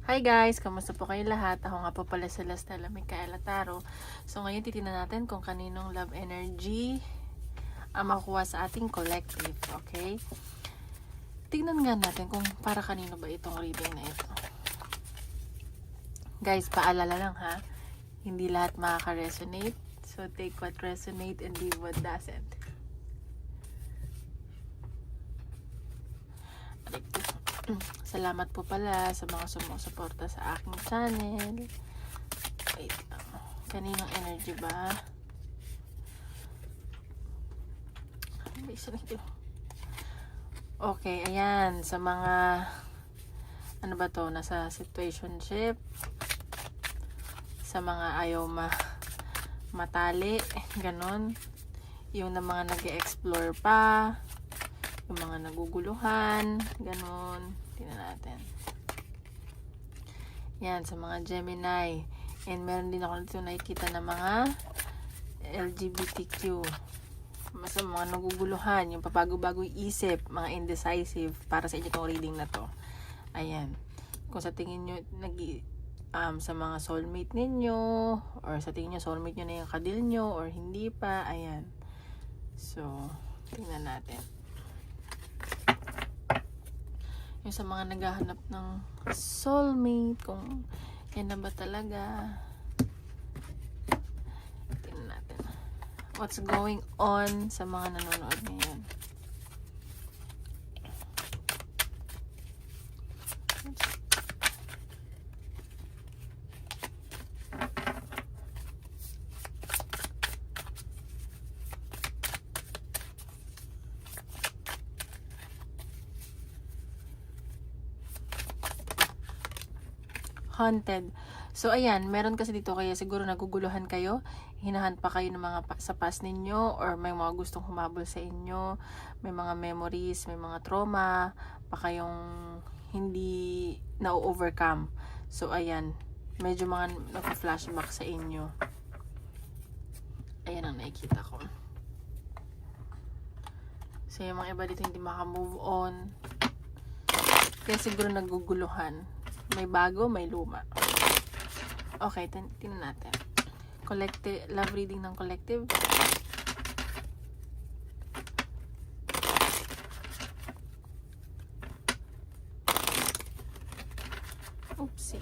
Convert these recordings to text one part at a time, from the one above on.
Hi guys! Kamusta po kayo lahat? Ako nga po pala si Lestella Micaela Taro. So ngayon titingnan natin kung kaninong love energy ang makuha sa ating collective. Okay? Tingnan nga natin kung para kanino ba itong reading na ito. Guys, paalala lang ha. Hindi lahat makaka-resonate. So take what resonate and leave what doesn't. Salamat po pala sa mga sumusuporta sa aking channel. Wait lang. Kaninong energy ba? Okay, ayan. Sa mga ano ba to? Nasa situationship. Sa mga ayaw matali. Ganon. Yung na mga nag-e-explore pa. Yung mga naguguluhan. Ganon. Tingnan natin. Yan, sa mga Gemini. And meron din ako dito nakikita na mga LGBTQ. Sa mga naguguluhan, yung papago-bago isip, mga indecisive, para sa inyo itong reading na to. Ayan. Kung sa tingin nyo, sa mga soulmate ninyo, or sa tingin nyo, soulmate nyo na yung kadil nyo, or hindi pa, ayan. So, tingnan natin. Yung sa mga naghahanap ng soulmate, kung yan na ba talaga. Tingnan natin. What's going on sa mga nanonood ngayon. Haunted. So, ayan, meron kasi dito kaya siguro naguguluhan kayo, hinahan pa kayo ng mga sa past ninyo, or may mga gustong humabol sa inyo, may mga memories, may mga trauma, pa kayong hindi na-overcome. So, ayan, medyo mga nagpa-flashback sa inyo. Ayan ang nakikita ko. So, yung mga iba dito hindi maka-move on. Kaya siguro naguguluhan. May bago, may luma. Okay, tingnan natin. Collective, love reading ng collective. Oopsie.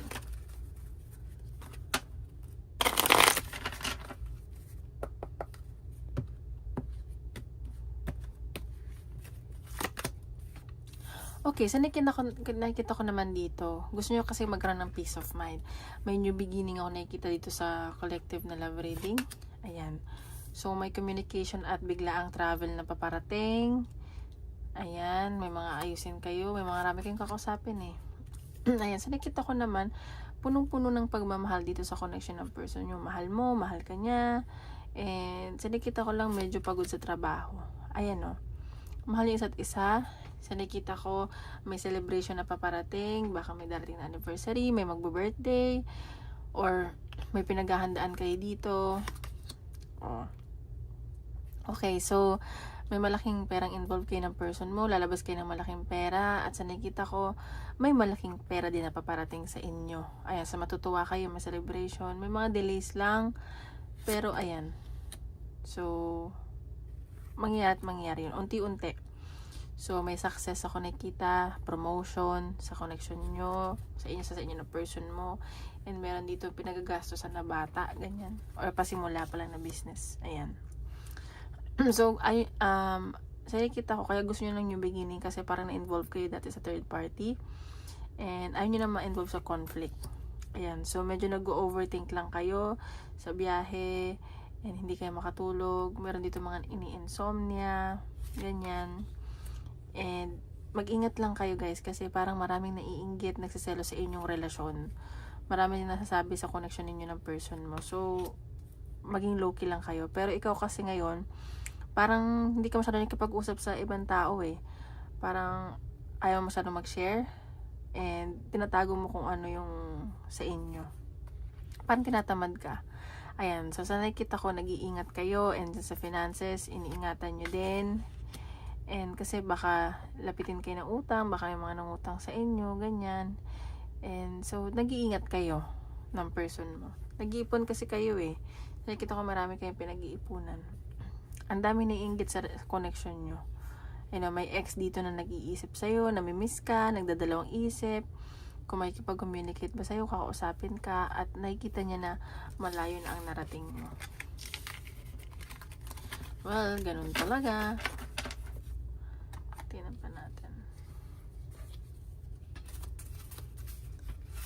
Okay, so nakikita ko naman dito. Gusto nyo kasi magkaroon ng peace of mind. May new beginning ako nakikita dito sa collective na love reading. Ayan. So, may communication at biglaang travel na paparating. Ayan, may mga ayusin kayo. May mga rami kayong kakausapin eh. Ayan, so nakikita ko naman, punong-puno ng pagmamahal dito sa connection ng person nyo. Mahal mo, mahal ka niya. And so nakikita ko lang medyo pagod sa trabaho. Ayan o. Mahal yung isa't isa. So nakita ko may celebration na paparating, baka may darating na anniversary, may magbo-birthday, or may pinaghahandaan kayo dito. Oh. Okay, so may malaking perang involved kayo ng person mo, lalabas kayo ng malaking pera, at sa nakita ko may malaking pera din na paparating sa inyo. Ayan, sa matutuwa kayo, may celebration, may mga delays lang, pero ayan. So mangyari yun, unti-unti. So, may success ako nakita, promotion sa connection nyo, sa inyo na person mo. And meron dito pinagagastosan na bata, ganyan. Or pasimula pa lang na business. Ayan. So, sa nakita ko, kaya gusto nyo lang yung beginning kasi parang na-involve kayo dati sa third party. And ayaw nyo na ma-involve sa conflict. Ayan. So, medyo nag-overthink lang kayo sa biyahe. And hindi kayo makatulog. Meron dito mga ini-insomnia. Ganyan. And mag-ingat lang kayo guys kasi parang maraming naiinggit, nagsiselo sa inyong relasyon. Maraming nasasabi sa connection ninyo ng person mo. So, maging low-key lang kayo. Pero ikaw kasi ngayon, parang hindi ka masyado nakikipag-usap sa ibang tao eh. Parang ayaw masyado mag-share. And tinatago mo kung ano yung sa inyo. Parang tinatamad ka. Ayan, so sa nakikita ko, nag-iingat kayo. And sa finances, iniingatan nyo din. And kasi baka lapitin kayo ng utang, baka may mga nangutang sa inyo, ganyan. And so, nag-iingat kayo ng person mo. Nag-iipon kasi kayo eh. Nakikita ko marami kayong pinag-iipunan. Ang dami naiinggit sa connection nyo. May ex dito na nag-iisip sa'yo, namimiss ka, nagdadalawang isip, kung makikipag-communicate ba sa'yo, kakausapin ka, at nakikita niya na malayo na ang narating mo. Well, ganun talaga. Tingnan pa natin.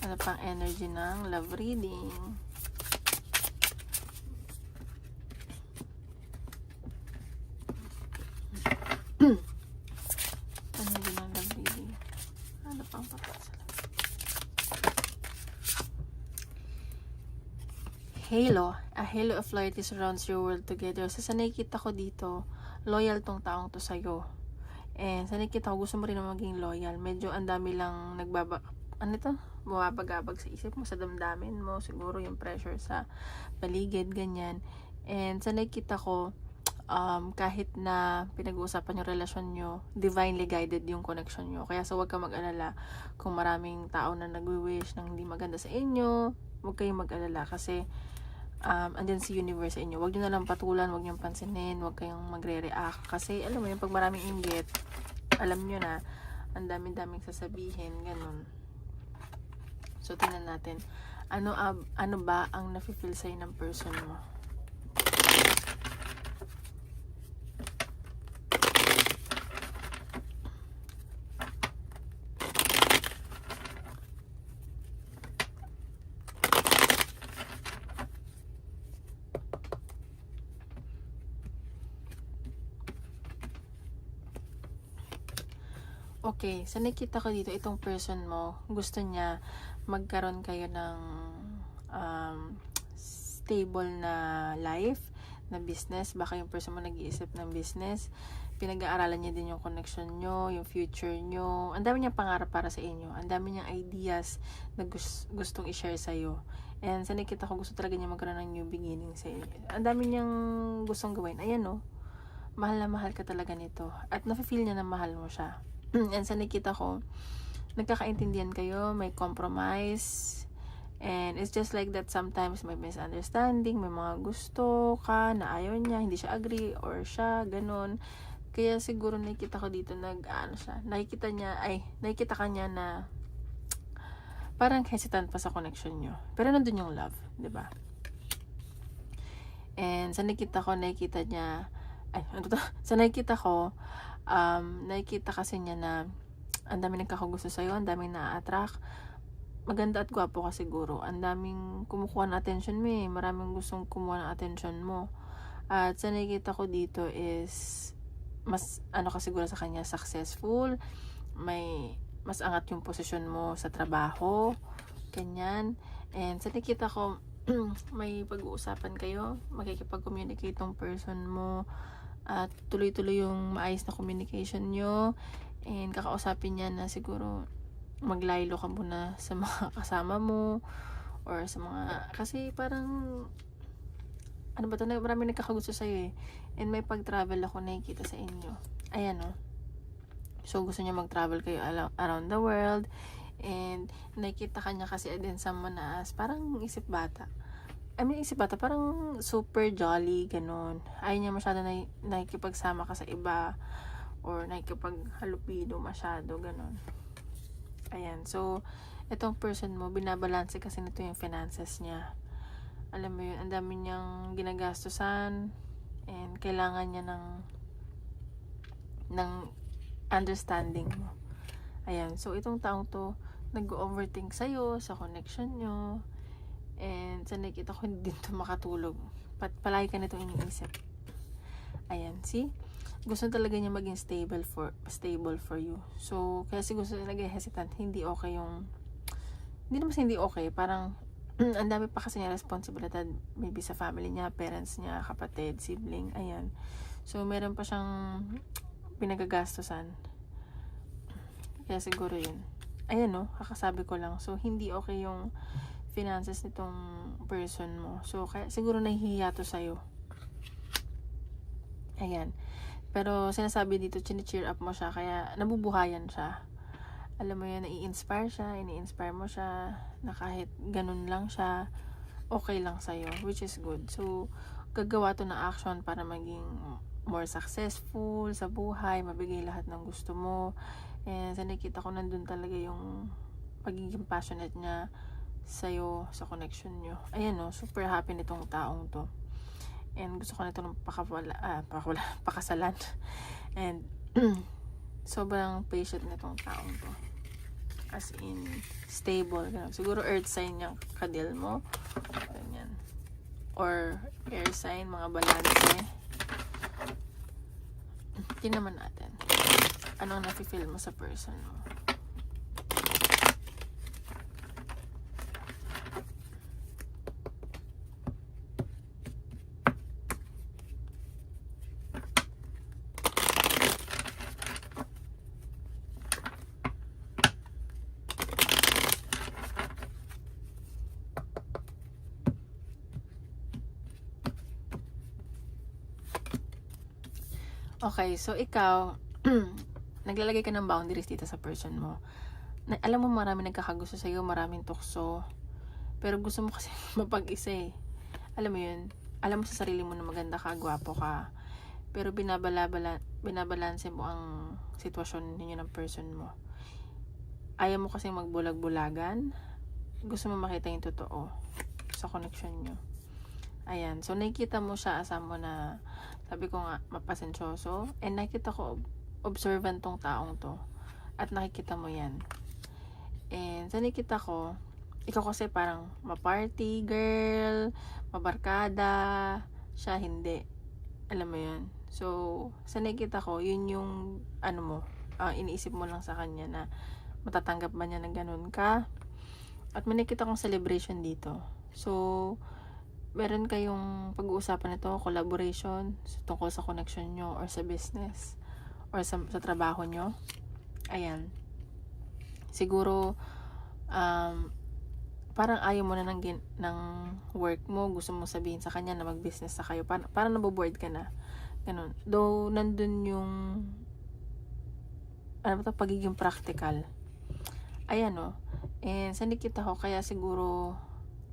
Ano pang energy ng love reading? Energy ng love reading. Ano pang papasal? Halo. A halo of light surrounds your world together. Sa nakikita ko dito, loyal tong taong to sa'yo. And sa nakikita ko, gusto mo rin na maging loyal. Medyo ang dami lang bumabagabag sa isip mo, sa damdamin mo, siguro yung pressure sa paligid, ganyan. And sa nakikita ko, kahit na pinag-uusapan yung relasyon nyo, divinely guided yung connection nyo. Kaya huwag ka mag-alala kung maraming tao na nagwi-wish ng hindi maganda sa inyo. Huwag kayong mag-alala kasi andyan si universe sa inyo. Huwag nyo na lang patulan, huwag nyo pansinin, huwag kayong magre-react. Kasi alam mo yun, pag maraming inggit, alam nyo na, ang daming sasabihin, ganun. So, tingnan natin. Ano ba ang nafe-feel sa'yo ng person mo? Okay, sa nakita ko dito, itong person mo, gusto niya magkaroon kayo ng stable na life, na business. Baka yung person mo nag-iisip ng business. Pinag-aaralan niya din yung connection nyo, yung future nyo. Ang dami niyang pangarap para sa inyo. Ang dami niyang ideas na gustong i-share sa'yo. And sa nakita ko, gusto talaga niya magkaroon ng new beginning sa inyo. Ang dami niyang gustong gawin. Ayan no, mahal na mahal ka talaga nito. At nafe-feel niya na mahal mo siya. And sa nakita ko, nagkakaintindihan kayo, may compromise, and it's just like that sometimes may misunderstanding, may mga gusto ka na ayaw niya, hindi siya agree, or siya, ganun. Kaya siguro nakikita ko dito nakikita ka niya na parang hesitant pa sa connection nyo. Pero nandun yung love, di ba? And sa nakikita kasi niya na ang daming nagkakagusto sa'yo, ang daming na-attract. Maganda at gwapo ka siguro. Ang daming kumukuha ng attention mo eh. Maraming gustong kumuha ng attention mo. At sa nakikita ko dito is mas ka siguro sa kanya, successful. Mas angat yung posisyon mo sa trabaho. Ganyan. And sa nakikita ko, may pag-uusapan kayo. Makikipag-communicate tong person mo. At tuloy-tuloy yung maayos na communication nyo, and kakausapin niya na siguro maglaylo ka muna sa mga kasama mo, or sa mga, kasi parang marami nagkakagusto sa'yo eh, and may pag-travel ako nakikita sa inyo. Ayan o. So gusto niya mag-travel kayo around the world, and nakikita kanya kasi din someone na parang isip bata, parang super jolly, ganun. Ayaw niya masyado na nakikipagsama ka sa iba, or nakikipaghalupido masyado, ganun. Ayan, so, itong person mo, binabalanse kasi nito yung finances niya. Alam mo yun, ang dami niyang ginagastusan, and kailangan niya ng understanding mo. Ayan, so, itong taong to, nag-overthink sa'yo, sa connection nyo, and sa nakikita ko, hindi din to makatulog. Palagi ka nitong iniisip. Ayan, see? Gusto talaga niya maging stable for you. So, kaya siguro talaga hesitant. Hindi naman hindi okay. Parang, ang dami pa kasi niya responsibilidad. Maybe sa family niya, parents niya, kapatid, sibling. Ayan. So, meron pa siyang pinagagastusan. Kaya siguro yun. Ayan no, kakasabi ko lang. So, hindi okay yung finances nitong person mo. So, kaya siguro nahihiya to sa'yo. Ayan. Pero, sinasabi dito, chine-cheer up mo siya, kaya nabubuhayan siya. alam mo yan, nai-inspire siya, ini-inspire mo siya, na kahit ganun lang siya, okay lang sa'yo, which is good. So, gagawa to ng action para maging more successful sa buhay, mabigay lahat ng gusto mo. And sa nakita ko, nandun talaga yung pagiging passionate niya sa'yo, sa connection nyo. Ayan no, super happy nitong taong to. And gusto ko na ito ng pakasalan. And sobrang patient nitong taong to. As in, stable. Siguro earth sign yung kadil mo. Ganyan. Or air sign, mga balanse. Tingnan natin. Anong nafe-feel mo sa person mo? Okay, so ikaw, naglalagay ka ng boundaries dito sa person mo. Alam mo, marami nagkakagusto sa'yo, maraming tukso. Pero gusto mo kasi mapag-isa eh. Alam mo yun, alam mo sa sarili mo na maganda ka, gwapo ka. Pero binabalanse mo ang sitwasyon ninyo ng person mo. Ayaw mo kasi magbulag-bulagan. Gusto mo makita yung totoo sa connection nyo. Ayan, so nakikita mo siya, asam mo na, sabi ko nga, mapasensyoso. And nakikita ko, observant tong taong to. At nakikita mo yan. And sa nakikita ko, ikaw kasi parang ma-party girl, mabarkada, siya hindi. Alam mo yun. So, sa nakikita ko, yun yung, ano mo, iniisip mo lang sa kanya na matatanggap ba niya na ganun ka. At may nakita kong celebration dito. So, meron kayong pag-uusapan nito, collaboration, tungkol sa connection nyo, or sa business, or sa trabaho nyo. Ayan. Siguro, parang ayaw mo na ng work mo, gusto mo sabihin sa kanya na mag-business na kayo, parang naboboard ka na. Ganun. Though, nandun yung, pagiging practical. Ayan o. And sa nakita ko, kaya siguro,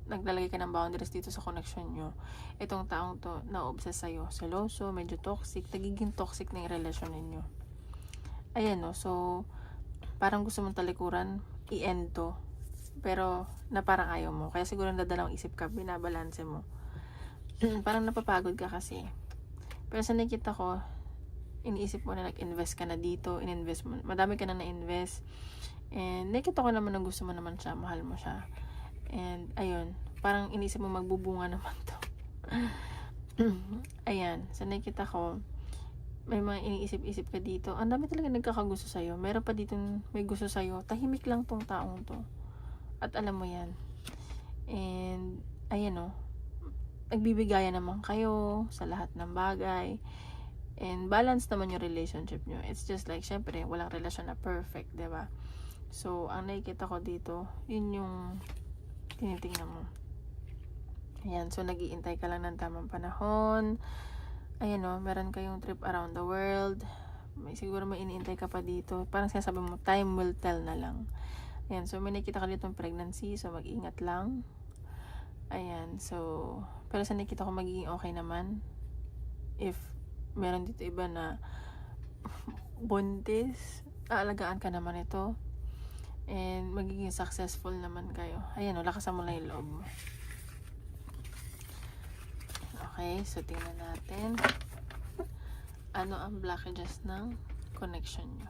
naglalagay ka ng boundaries dito sa connection nyo. Itong taong to, na-obsess sa'yo. Seloso, medyo toxic, nagiging toxic na yung relasyon ninyo. Ayan no, so, parang gusto mong talikuran, i-end to. Pero, na parang ayaw mo. Kaya siguro nadalawang isip ka, binabalanse mo. Parang napapagod ka kasi. Pero sa nakita ko, iniisip mo na nag-invest ka na dito, in-invest mo, madami ka na na-invest. And nakita ko naman na gusto mo naman siya, mahal mo siya. And, ayun, parang inisip mo magbubunga naman to. Ayan, so nakita ko, may mga iniisip-isip ka dito. Ang dami talaga nagkakagusto sa'yo. Meron pa dito may gusto sa'yo. Tahimik lang tong taong to. At alam mo yan. And, ayan o, nagbibigayan naman kayo sa lahat ng bagay. And, balance naman yung relationship nyo. It's just like, syempre, walang relasyon na perfect, diba? So, ang nakikita ko dito, yun yung tinitingnan mo. Ayan, so nag-iintay ka lang ng tamang panahon. Ayan o, meron kayong trip around the world. Siguro may iniintay ka pa dito. Parang sinasabi mo, time will tell na lang. Ayan, so may nakita ka dito ng pregnancy, so mag-ingat lang. Ayan, so, pero sa nakita ko magiging okay naman. If meron dito iba na buntis, aalagaan ka naman ito. And magiging successful naman kayo. Ayan o, lakasan mo lang yung loob mo. Okay, so tingnan natin. Ano ang blockages ng connection nyo?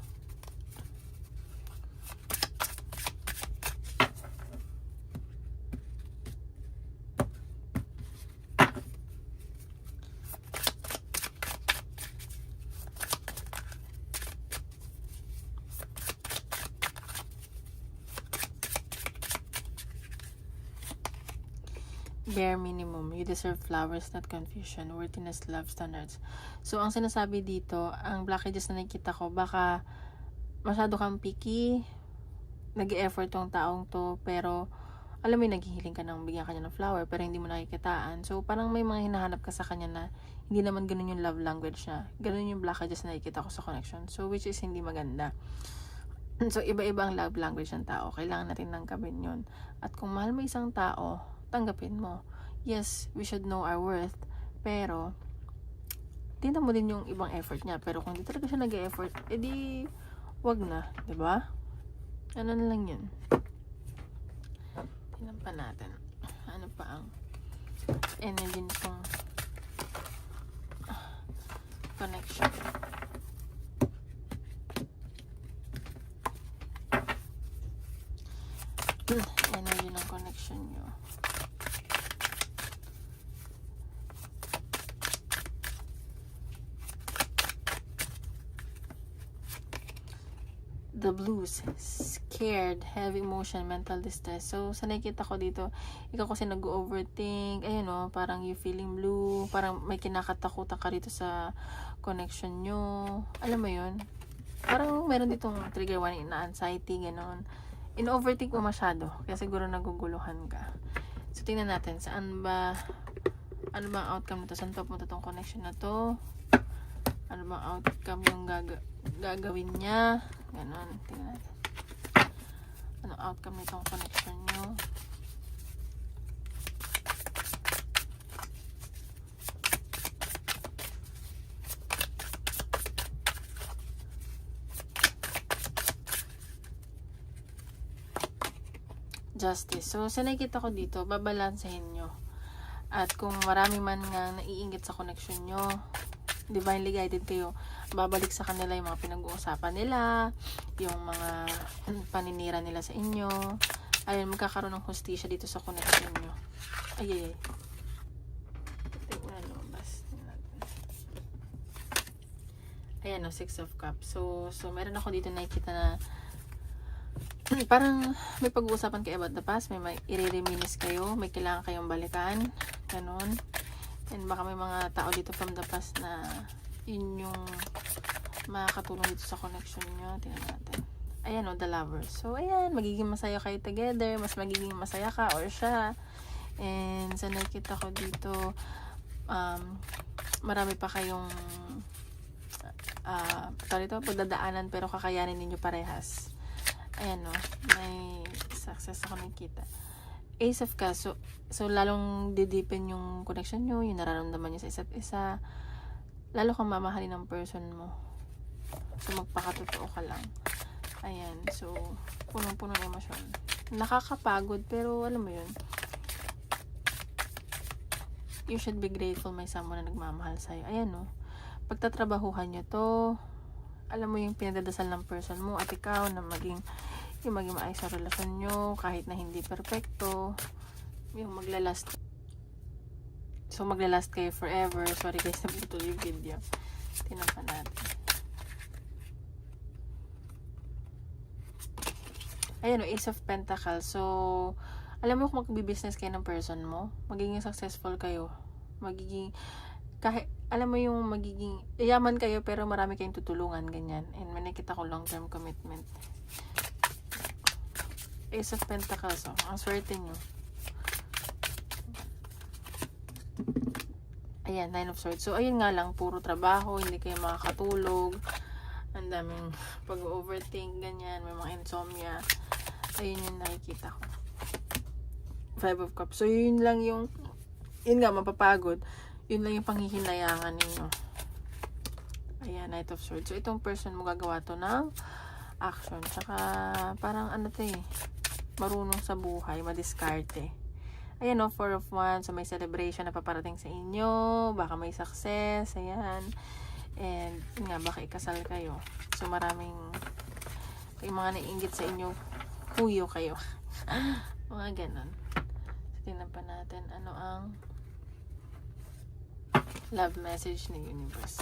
Bare minimum. You deserve flowers, not confusion. Worthiness, love, standards. So, ang sinasabi dito, ang blockages na nakikita ko, baka masyado kang picky, nag-e-effort tong taong to, pero alam mo yung naghihiling ka ng bigyan kanya ng flower, pero hindi mo nakikitaan. So, parang may mga hinahanap ka sa kanya na hindi naman ganun yung love language niya. Ganun yung blockages na nakikita ko sa connection. So, which is hindi maganda. So, iba-iba ang love language ng tao. Kailangan natin tanggapin yun. At kung mahal mo isang tao, tanggapin mo. Yes, we should know our worth. Pero, tingnan mo din yung ibang effort niya. Pero kung di talaga siya nag-e-effort, edi, wag na. Diba? Ano na lang yun. Tingnan pa natin. Ano pa ang energy nitong connection. Energy ng connection nyo. The blues, scared, heavy emotion, mental distress. So, sa nakikita ko dito, ikaw kasi nag-overthink, ayun o, parang you feeling blue, parang may kinakatakutan ka rito sa connection nyo. Alam mo yun? Parang meron ditong trigger one na anxiety, gano'n. In-overthink mo masyado, kaya siguro naguguluhan ka. So, tingnan natin, ano ba ang outcome nito? Saan papunta tong connection na to? Ano bang outcome yung gagawin niya? Ganon. Tingnan natin. Ano outcome nitong connection nyo? Justice. So, sa nakikita ko dito, babalansahin nyo. At kung marami man nga naiinggit sa connection nyo, divinely guided kayo, babalik sa kanila yung mga pinag-uusapan nila, yung mga paninira nila sa inyo. Ayun, magkakaroon ng hustisya dito sa connection nyo. Ay. Ito yung unang lumabas. Ayan, no, 6 of Cups. So meron ako dito nakikita na parang may pag-uusapan kayo about the past, may i-reminisce kayo, may kailangan kayong balikan, ganon. And baka may mga tao dito from the past na yun yung makakatulong dito sa connection nyo. Tingnan natin. Ayan o, the lovers. So, ayan, magiging masaya kayo together, mas magiging masaya ka or siya. And sa nakita ko dito, marami pa kayong pagdadaanan pero kakayanin ninyo parehas. Ayan o, may success ako nakikita. Ace of Cups. So lalong dideepen yung connection nyo, yung nararamdaman nyo sa isa't isa. Lalo kang mamahalin ng person mo. So magpakatotoo ka lang. Ayan. So punong-puno ng emosyon. Nakakapagod pero alam mo yun. You should be grateful may someone na nagmamahal sa'yo. Ayan o. Pagtatrabahuhan nyo to, alam mo yung pinagdadasal ng person mo at ikaw na maging maayos sa relasyon nyo kahit na hindi perfecto, yung maglalast. So maglalast kayo forever. Sorry guys, nabutol yung video. Tingnan pa natin. Ayan o, Ace of Pentacles. So alam mo kung magbi-business kayo ng person mo, magiging successful kayo, magiging kahit alam mo yung magiging yaman kayo pero marami kayong tutulungan, ganyan. And may nakita ko long-term commitment. Ace of Pentacles, oh. Ang swerte nyo. Ayan, Nine of Swords. So, ayun nga lang, puro trabaho, hindi kayo makakatulog. Ang daming pag-overthink, ganyan. May mga insomnia. Ayun yung nakikita ko. Five of Cups. So, yun lang yung, yun nga, mapapagod. Yun lang yung panghihinayangan ninyo. Ayan, Knight of Swords. So, itong person mo gagawa to ng action. Tsaka, parang ano to eh, marunong sa buhay, madiskarte. Ayan o, Four of Wands. So, may celebration na paparating sa inyo. Baka may success. Ayan. And, yun nga, baka ikasal kayo. So, maraming yung mga naiinggit sa inyo, huyo kayo. Mga ganon. So, tingnan pa natin ano ang love message ng universe.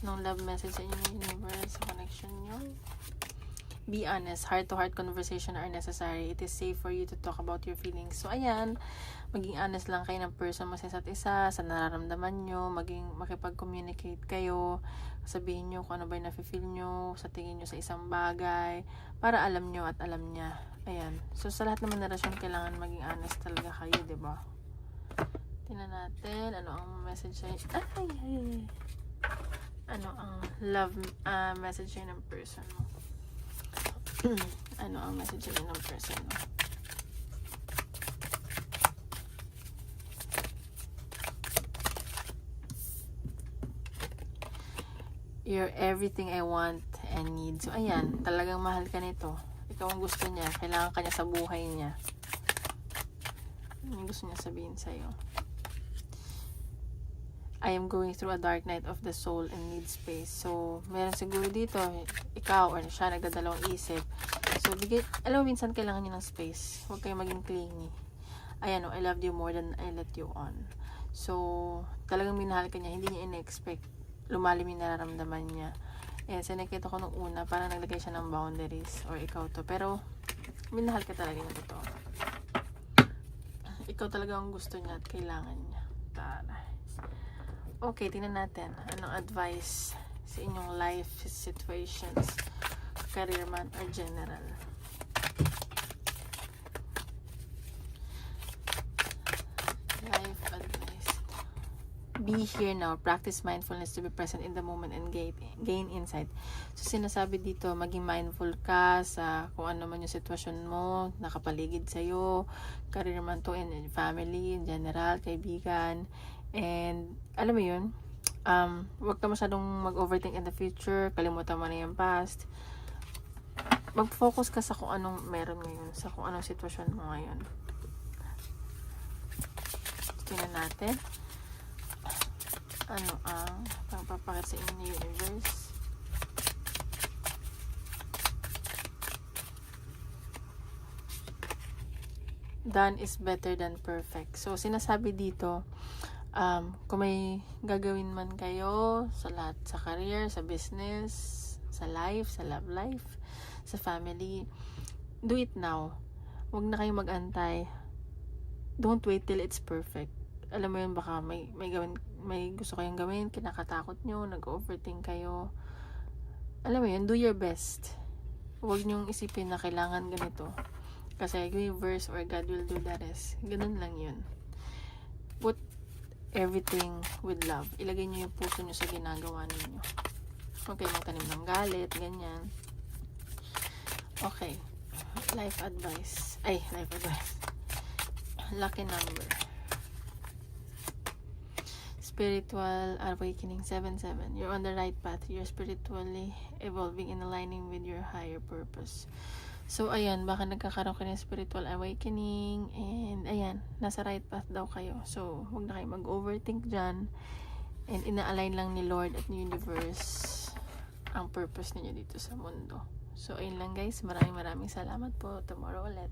Nung love message sa inyo ng universe, sa connection nyo. Be honest. Heart-to-heart conversation are necessary. It is safe for you to talk about your feelings. So, ayan. Maging honest lang kayo ng person mo sa isa't isa, sa nararamdaman nyo. Makipag-communicate kayo. Sabihin nyo kung ano ba yung nafe-feel nyo, sa tingin nyo sa isang bagay. Para alam nyo at alam niya. Ayan. So, sa lahat naman na relasyon, kailangan maging honest talaga kayo, diba? Tingnan natin, ano ang message sa'yo. Ay. Ano ang love message sa'yo ng person mo. Ano ang message sa'yo ng person mo. You're everything I want and need. So, ayan, talagang mahal ka nito. Ikaw ang gusto niya. Kailangan ka niya sa buhay niya. Ano gusto niya sabihin sa'yo? I am going through a dark night of the soul and need space. So, meron siguro dito, ikaw or siya nagdadalawang isip. So, alam mo, minsan kailangan niya ng space. Huwag kayong maging clingy. Ayan, I loved you more than I let you on. So, talagang minahal ka niya. Hindi niya in-expect. Lumalim yung nararamdaman niya. Ayan, so nakita ko nung una, parang naglagay siya ng boundaries. Or ikaw to. Pero, minahal ka talaga niya totoo. Ikaw talaga ang gusto niya at kailangan niya. Taray. Okay, tingnan natin. Anong advice sa inyong life situations, career man or general? Life advice. Be here now. Practice mindfulness to be present in the moment and gain insight. So, sinasabi dito, maging mindful ka sa kung ano man yung sitwasyon mo, nakapaligid sa'yo, career man to, in family, in general, kaibigan. And, alam mo yun, huwag ka masyadong mag-overthink in the future, kalimutan mo na yung past. Mag-focus ka sa kung anong meron ngayon, sa kung anong sitwasyon mo ngayon. Tingnan natin. Ano ang pagpapakit sa inyo ni universe? Done is better than perfect. So, sinasabi dito, kung may gagawin man kayo sa lahat, sa career, sa business, sa life, sa love life, sa family, do it now. Huwag na kayong mag-antay. Don't wait till it's perfect. Alam mo yun, baka may gusto kayong gawin, kinakatakot nyo, nag-overthink kayo. Alam mo yun, do your best. Huwag nyong isipin na kailangan ganito. Kasi universe or God will do the rest. Ganun lang yun. Put everything with love. Ilagay nyo yung puso nyo sa ginagawa ninyo. Okay, magtanim ng galit, ganyan. Okay. Life advice. Lucky number. Spiritual awakening 77. You're on the right path. You're spiritually evolving and aligning with your higher purpose. So, ayan, baka nagkakaroon ka ng spiritual awakening and, ayan, nasa right path daw kayo. So, huwag na kayo mag-overthink dyan and ina-align lang ni Lord at ni Universe ang purpose niyo dito sa mundo. So, ayun lang guys. Maraming salamat po. Tomorrow ulit.